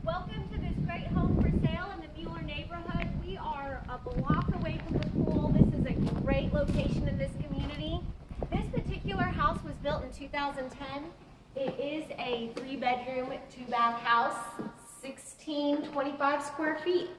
Welcome to this great home for sale in the Mueller neighborhood. We are a block away from the pool. This is a great location in this community. This particular house was built in 2010. It is a 3-bedroom, 2-bath house, 1625 square feet.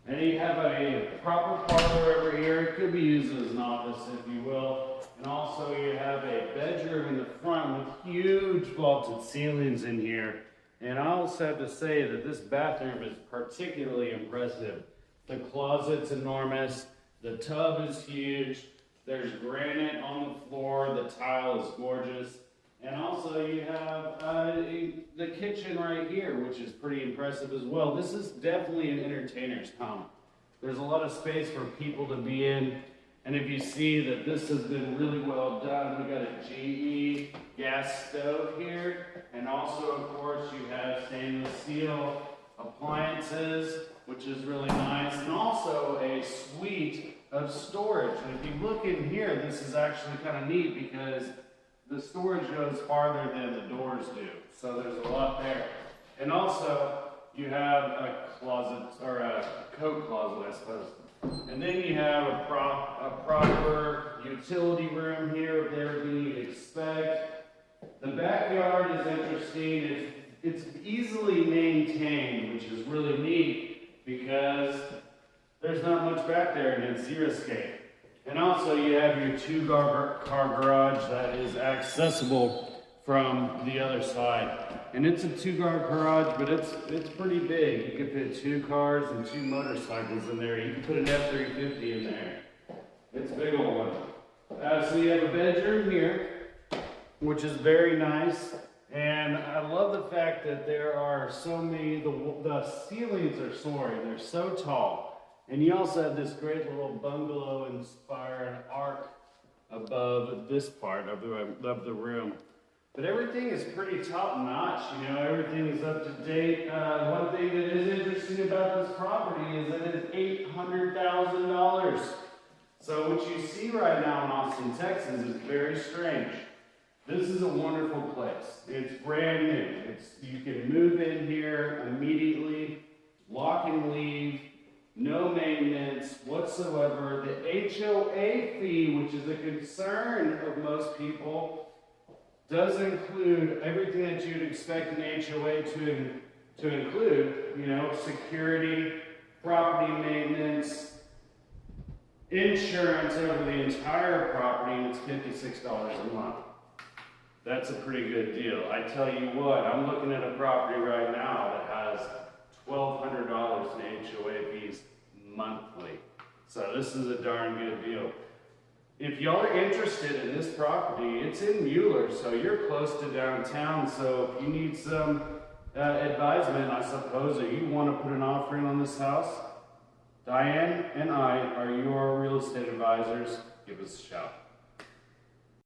And you have a proper parlor over here. It could be used as an office, if you will. And also you have a bedroom in the front with huge vaulted ceilings in here. And I also have to say that this bathroom is particularly impressive. The closet's enormous. The tub is huge. There's granite on the floor. The tile is gorgeous. And also you have the kitchen right here, which is pretty impressive as well. This is definitely an entertainer's home. There's a lot of space for people to be in. And if you see that this has been really well done, we got a GE gas stove here. And also, of course, you have stainless steel appliances, which is really nice. And also a suite of storage. And if you look in here, this is actually kind of neat because the storage goes farther than the doors do. So there's a lot there. And also, you have a closet, or a coat closet, I suppose. And then you have a proper utility room here of everything you'd expect. The backyard is interesting. It's easily maintained, which is really neat because there's not much back there and it's xeriscape. And also you have your 2-car garage that is accessible from the other side. And it's a 2-car garage, but it's pretty big. You could fit 2 cars and 2 motorcycles in there. You can put an F-350 in there. It's a big old one. So you have a bedroom here, which is very nice. And I love the fact that there are so many, the ceilings are soaring. They're so tall. And you also have this great little bungalow-inspired arc above this part of the room. But everything is pretty top-notch, you know, everything is up to date. One thing that is interesting about this property is that it's $800,000. So what you see right now in Austin, Texas is very strange. This is a wonderful place. It's brand new. You can move in here immediately, lock and leave, no maintenance whatsoever. The HOA fee, which is a concern of most people, does include everything that you'd expect an HOA to include, you know, security, property maintenance, insurance over the entire property, and it's $56 a month. That's a pretty good deal. I tell you what, I'm looking at a property right now that has $1,200 in HOA fees monthly. So this is a darn good deal. If y'all are interested in this property, it's in Mueller, so you're close to downtown. So if you need some advisement, I suppose, or you want to put an offer in on this house, Diane and I are your real estate advisors. Give us a shout.